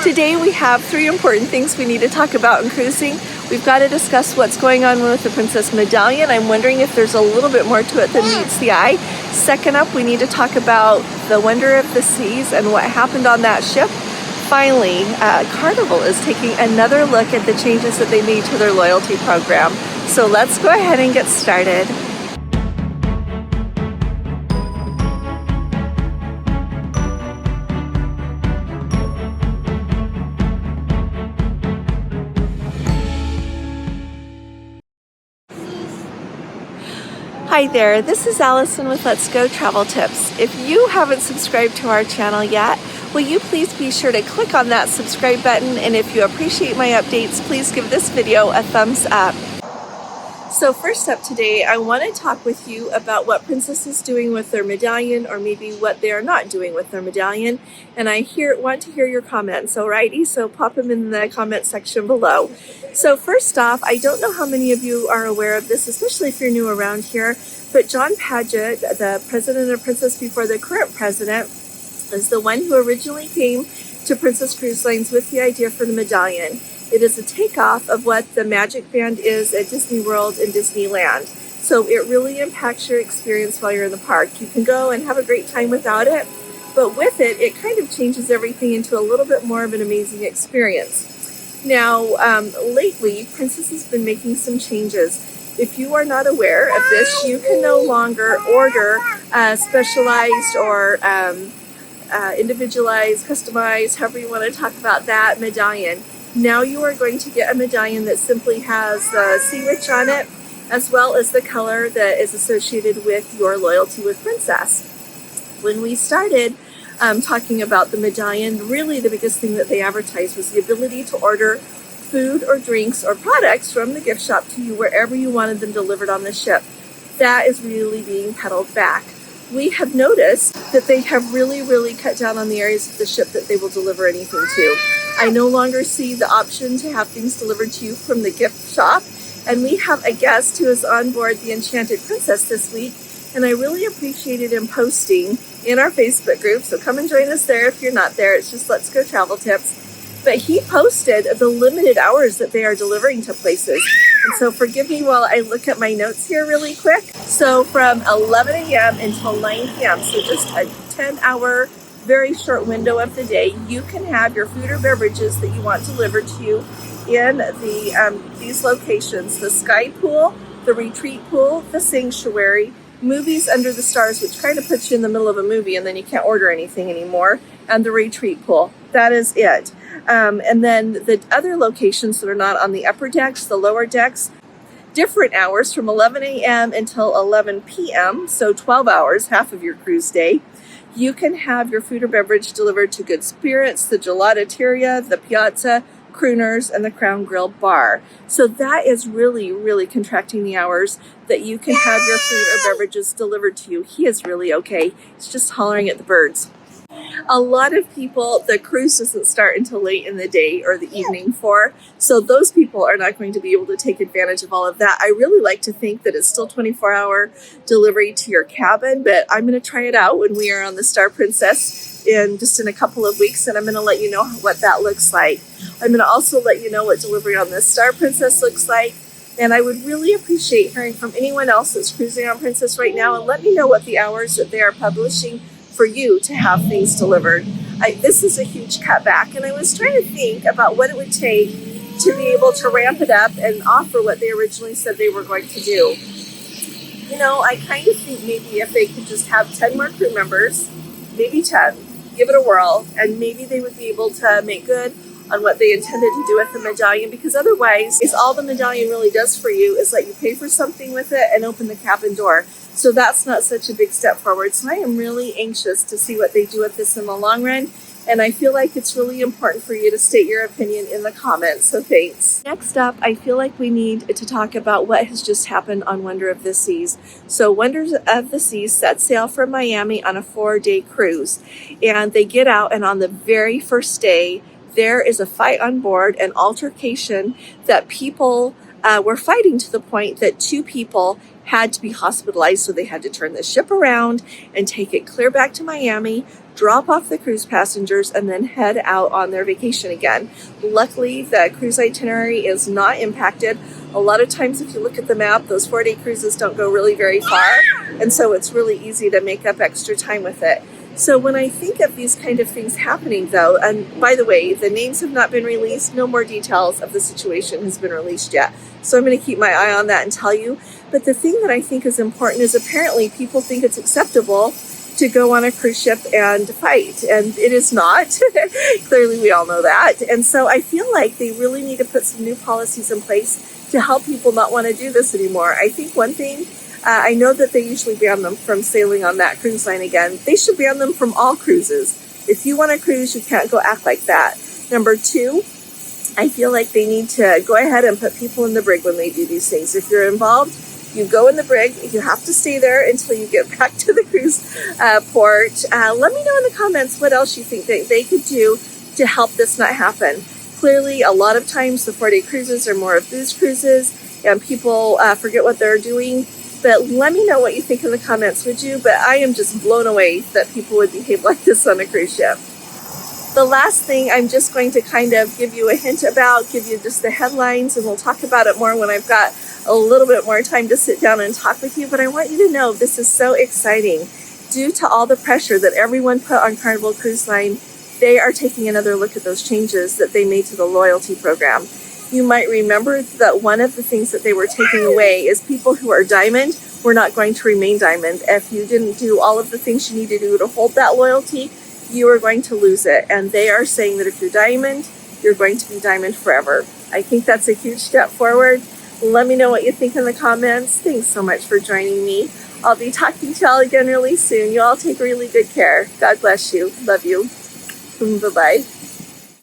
Today we have three important things we need to talk about in cruising. We've got to discuss what's going on with the Princess Medallion. I'm wondering if there's a little bit more to it than meets the eye. Second up, we need to talk about the Wonder of the Seas and what happened on that ship. Finally, Carnival is taking another look at the changes that they made to their loyalty program. So let's go ahead and get started. Hi there, this is Allison with Let's Go Travel Tips. If you haven't subscribed to our channel yet, will you please be sure to click on that subscribe button, and if you appreciate my updates, please give this video a thumbs up. So first up today, I want to talk with you about what Princess is doing with their medallion, or maybe what they are not doing with their medallion, and I want to hear your comments, alrighty? So pop them in the comment section below. So first off, I don't know how many of you are aware of this, especially if you're new around here, but John Paget, the president of Princess before the current president, is the one who originally came to Princess Cruise Lines with the idea for the medallion. It is a takeoff of what the Magic Band is at Disney World and Disneyland. So it really impacts your experience while you're in the park. You can go and have a great time without it, but with it, it kind of changes everything into a little bit more of an amazing experience. Now, lately, Princess has been making some changes. If you are not aware of this, you can no longer order specialized or individualized, customized, however you want to talk about that, medallion. Now you are going to get a medallion that simply has the Sea Witch on it, as well as the color that is associated with your loyalty with Princess. When we started talking about the medallion, really the biggest thing that they advertised was the ability to order food or drinks or products from the gift shop to you wherever you wanted them delivered on the ship. That is really being pedaled back. We have noticed that they have really cut down on the areas of the ship that they will deliver anything to. I no longer see the option to have things delivered to you from the gift shop, and we have a guest who is on board the Enchanted Princess this week, and I really appreciated him posting in our Facebook group, so come and join us there if you're not there. It's just Let's Go Travel Tips. But he posted the limited hours that they are delivering to places. And so forgive me while I look at my notes here really quick. So from 11 a.m. until 9 p.m., so just a 10-hour, very short window of the day, you can have your food or beverages that you want delivered to you in these locations: the Sky Pool, the Retreat Pool, the Sanctuary, Movies Under the Stars, which kind of puts you in the middle of a movie and then you can't order anything anymore, and the Retreat Pool. That is it. And then the other locations that are not on the upper decks, the lower decks, different hours from 11 a.m. until 11 p.m., so 12 hours, half of your cruise day. You can have your food or beverage delivered to Good Spirits, the Gelateria, the Piazza, Crooners, and the Crown Grill Bar. So that is really contracting the hours that you can have your food or beverages delivered to you. He is really okay. He's just hollering at the birds. A lot of people, the cruise doesn't start until late in the day or the evening for, so those people are not going to be able to take advantage of all of that. I really like to think that it's still 24-hour delivery to your cabin, but I'm going to try it out when we are on the Star Princess in a couple of weeks, and I'm going to let you know what that looks like. I'm going to also let you know what delivery on the Star Princess looks like, and I would really appreciate hearing from anyone else that's cruising on Princess right now, and let me know what the hours that they are publishing for you to have things delivered. This is a huge cutback, and I was trying to think about what it would take to be able to ramp it up and offer what they originally said they were going to do. You know, I kind of think maybe if they could just have 10 more crew members, maybe 10, give it a whirl, and maybe they would be able to make good on what they intended to do with the medallion, because otherwise, all the medallion really does for you is let you pay for something with it and open the cabin door. So that's not such a big step forward. So I am really anxious to see what they do with this in the long run. And I feel like it's really important for you to state your opinion in the comments. So thanks. Next up, I feel like we need to talk about what has just happened on Wonder of the Seas. So Wonder of the Seas set sail from Miami on a 4-day cruise. And they get out, and on the very first day, there is a fight on board, an altercation that people were fighting to the point that 2 people had to be hospitalized. So they had to turn the ship around and take it clear back to Miami, drop off the cruise passengers, and then head out on their vacation again. Luckily, the cruise itinerary is not impacted. A lot of times, if you look at the map, those 4-day cruises don't go really very far, and so it's really easy to make up extra time with it. So when I think of these kind of things happening, though, and by the way, the names have not been released, no more details of the situation has been released yet. So I'm going to keep my eye on that and tell you. But the thing that I think is important is apparently people think it's acceptable to go on a cruise ship and fight, and it is not. Clearly, we all know that. And so I feel like they really need to put some new policies in place to help people not want to do this anymore. I think one thing, I know that they usually ban them from sailing on that cruise line again. They should ban them from all cruises. If you want to cruise, you can't go act like that. Number two, I feel like they need to go ahead and put people in the brig when they do these things. If you're involved, you go in the brig. You have to stay there until you get back to the cruise port. Let me know in the comments what else you think that they could do to help this not happen. Clearly, a lot of times the 4-day cruises are more of booze cruises, and people forget what they're doing. But let me know what you think in the comments, would you? But I am just blown away that people would behave like this on a cruise ship. The last thing I'm just going to kind of give you a hint about, give you just the headlines, and we'll talk about it more when I've got a little bit more time to sit down and talk with you. But I want you to know this is so exciting. Due to all the pressure that everyone put on Carnival Cruise Line, they are taking another look at those changes that they made to the loyalty program. You might remember that one of the things that they were taking away is people who are diamond were not going to remain diamond. If you didn't do all of the things you need to do to hold that loyalty, you are going to lose it. And they are saying that if you're diamond, you're going to be diamond forever. I think that's a huge step forward. Let me know what you think in the comments. Thanks so much for joining me. I'll be talking to y'all again really soon. You all take really good care. God bless you. Love you. Bye-bye.